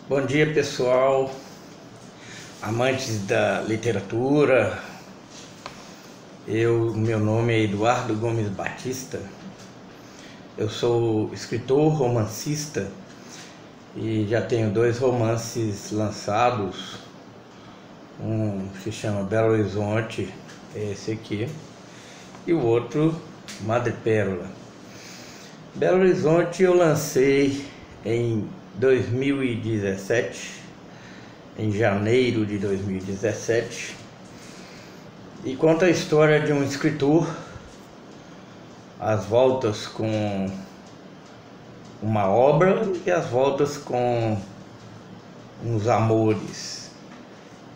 Bom dia, pessoal, amantes da literatura. Meu nome é Eduardo Gomes Batista. Eu sou escritor, romancista e já tenho 2 romances lançados. Um se chama Belo Horizonte, é esse aqui, e o outro Madrepérola. Belo Horizonte eu lancei em 2017, em janeiro de 2017, e conta a história de um escritor, as voltas com uma obra e as voltas com uns amores.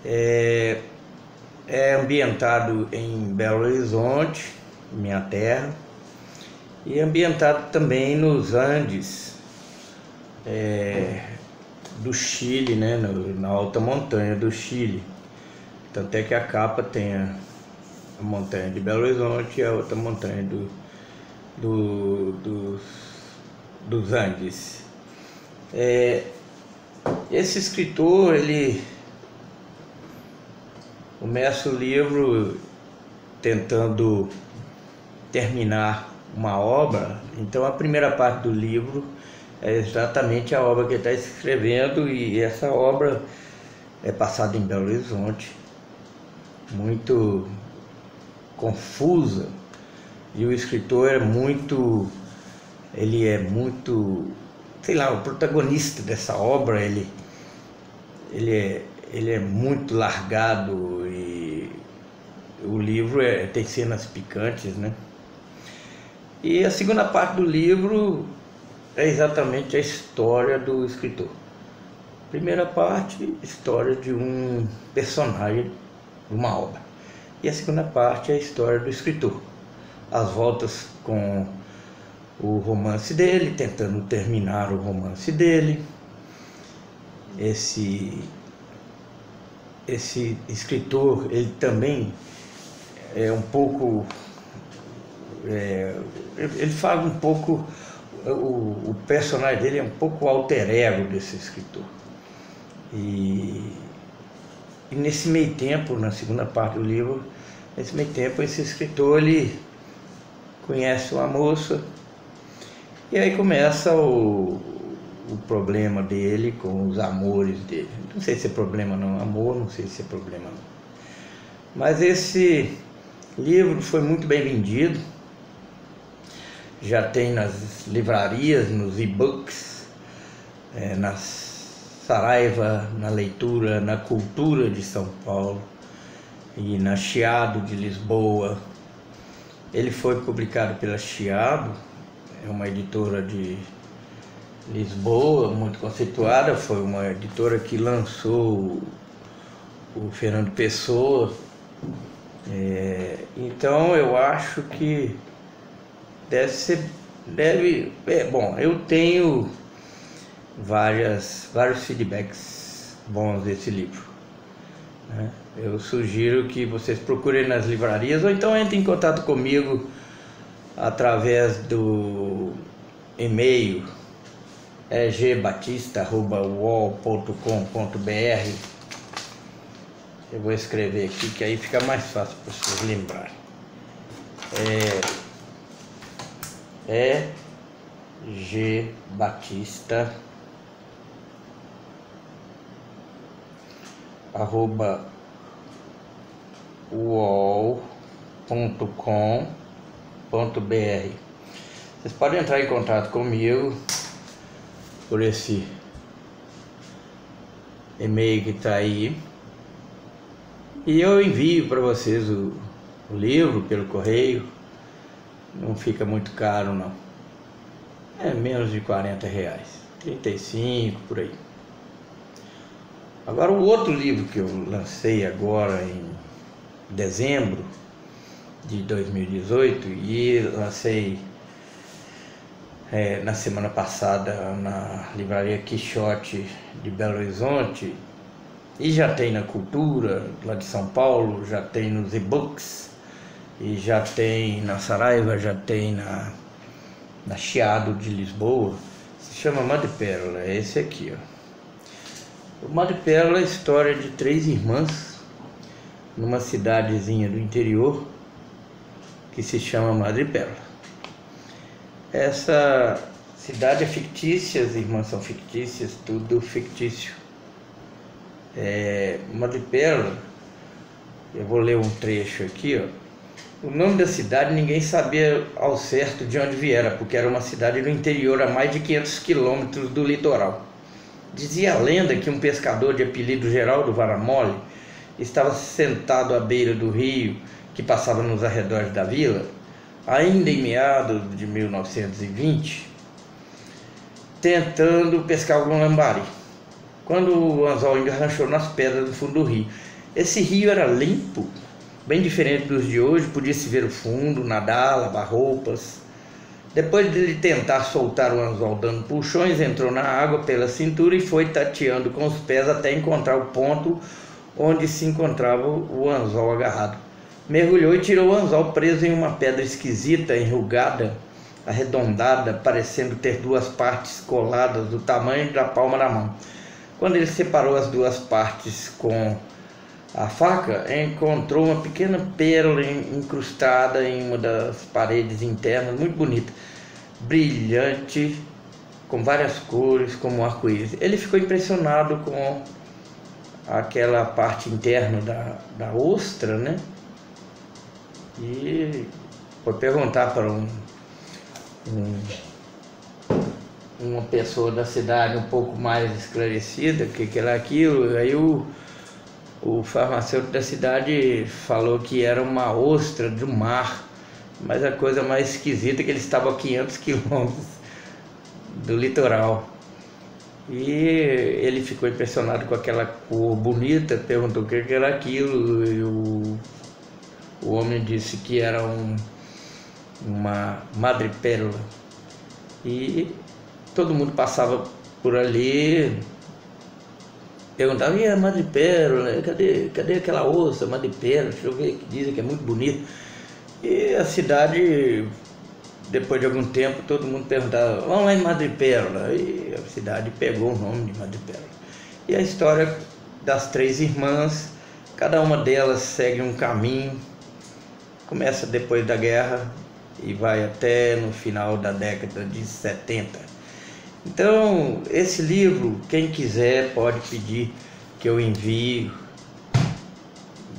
É ambientado em Belo Horizonte, minha terra, e ambientado também nos Andes do Chile, né, na alta montanha do Chile. Tanto é que a capa tem a montanha de Belo Horizonte e a outra montanha dos Andes. Esse escritor, ele começa o livro tentando terminar uma obra. Então a primeira parte do livro é exatamente a obra que ele está escrevendo, e essa obra é passada em Belo Horizonte, muito confusa, e o escritor ele é muito, sei lá, o protagonista dessa obra, ele é muito largado, e o livro tem cenas picantes, né? E a segunda parte do livro é exatamente a história do escritor. Primeira parte, história de um personagem de uma obra. E a segunda parte é a história do escritor. As voltas com o romance dele, tentando terminar o romance dele. Esse escritor, ele também é um pouco... ele fala um pouco... O personagem dele é um pouco o alter ego desse escritor. E nesse meio tempo, na segunda parte do livro, nesse meio tempo, esse escritor, ele conhece uma moça, e aí começa o problema dele com os amores dele. Não sei se é problema não, amor, não sei se é problema não. Mas esse livro foi muito bem vendido, já tem nas livrarias, nos e-books, na Saraiva, na Leitura, na Cultura de São Paulo e na Chiado de Lisboa. Ele foi publicado pela Chiado, é uma editora de Lisboa, muito conceituada, foi uma editora que lançou o Fernando Pessoa. Então eu acho que bom, eu tenho vários feedbacks bons desse livro, né? Eu sugiro que vocês procurem nas livrarias, ou então entrem em contato comigo através do e-mail gbatista@uol.com.br. Eu vou escrever aqui, que aí fica mais fácil para vocês lembrarem. gbatista@uol.com.br. Vocês podem entrar em contato comigo por esse e-mail que está aí, e eu envio para vocês o livro pelo correio. Não fica muito caro não, é menos de R$40, 35 por aí. Agora, o outro livro que eu lancei agora em dezembro de 2018, e lancei na semana passada na livraria Quixote de Belo Horizonte, e já tem na Cultura lá de São Paulo, já tem nos e-books, e já tem na Saraiva, já tem na Chiado de Lisboa. Se chama Madrepérola, é esse aqui, ó. O Madrepérola é a história de 3 irmãs numa cidadezinha do interior que se chama Madrepérola. Essa cidade é fictícia, as irmãs são fictícias, tudo fictício. Madrepérola, eu vou ler um trecho aqui, ó. O nome da cidade ninguém sabia ao certo de onde viera, porque era uma cidade no interior a mais de 500 quilômetros do litoral. Dizia a lenda que um pescador de apelido Geraldo Varamole estava sentado à beira do rio que passava nos arredores da vila, ainda em meados de 1920, tentando pescar algum lambari, quando o anzol engarranchou nas pedras do fundo do rio. Esse rio era limpo, bem diferente dos de hoje, podia-se ver o fundo, nadar, lavar roupas. Depois de ele tentar soltar o anzol dando puxões, entrou na água pela cintura e foi tateando com os pés até encontrar o ponto onde se encontrava o anzol agarrado. Mergulhou e tirou o anzol preso em uma pedra esquisita, enrugada, arredondada, parecendo ter 2 partes coladas do tamanho da palma da mão. Quando ele separou as 2 partes com a faca, encontrou uma pequena pérola incrustada em uma das paredes internas, muito bonita, brilhante, com várias cores, como um arco-íris. Ele ficou impressionado com aquela parte interna da ostra, né? E foi perguntar para uma pessoa da cidade um pouco mais esclarecida o que era aquilo. Aí o farmacêutico da cidade falou que era uma ostra do mar, mas a coisa mais esquisita é que ele estava a 500 quilômetros do litoral. E ele ficou impressionado com aquela cor bonita, perguntou o que era aquilo, e o homem disse que era uma madrepérola. E todo mundo passava por ali, perguntava: e a madrepérola, cadê aquela ostra, madrepérola? Deixa eu ver, que dizem que é muito bonito. E a cidade, depois de algum tempo, todo mundo perguntava: vamos lá em Madrepérola. E a cidade pegou o nome de Madrepérola. E a história das 3 irmãs, cada uma delas segue um caminho, começa depois da guerra e vai até no final da década de 70. Então, esse livro, quem quiser pode pedir que eu envie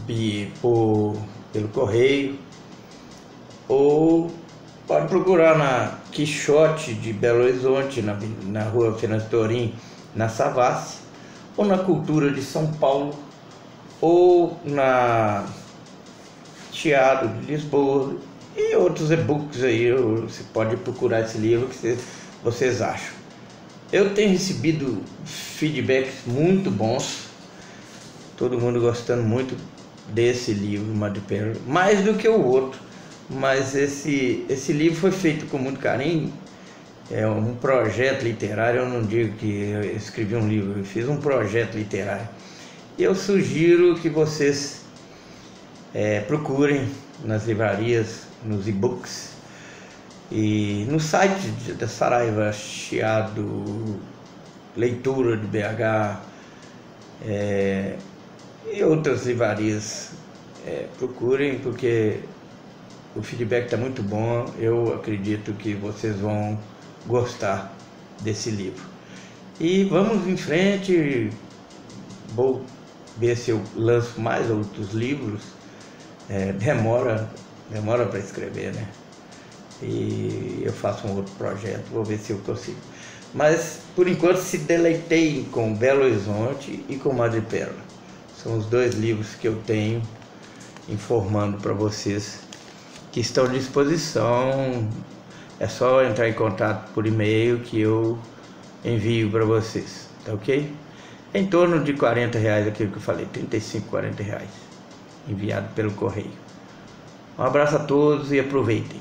pelo correio, ou pode procurar na Quixote de Belo Horizonte, na rua Fernando Torim, na Savassi, ou na Cultura de São Paulo, ou na Teatro de Lisboa, e outros e-books aí. Você pode procurar esse livro que vocês acham. Eu tenho recebido feedbacks muito bons, todo mundo gostando muito desse livro, Madrepérola, mais do que o outro, mas esse livro foi feito com muito carinho. É um projeto literário. Eu não digo que eu escrevi um livro, eu fiz um projeto literário. E eu sugiro que vocês procurem nas livrarias, nos e-books, e no site da Saraiva, Chiado, Leitura de BH, e outras livrarias. Procurem, porque o feedback está muito bom. Eu acredito que vocês vão gostar desse livro. E vamos em frente. Vou ver se eu lanço mais outros livros. Demora para escrever, né? E eu faço um outro projeto, vou ver se eu consigo. Mas por enquanto se deleitei com Belo Horizonte e com Madrepérola. São os 2 livros que eu tenho informando para vocês, que estão à disposição. É só entrar em contato por e-mail que eu envio para vocês, tá ok? Em torno de R$40, aquilo que eu falei, 35, R$40, enviado pelo correio. Um abraço a todos e aproveitem.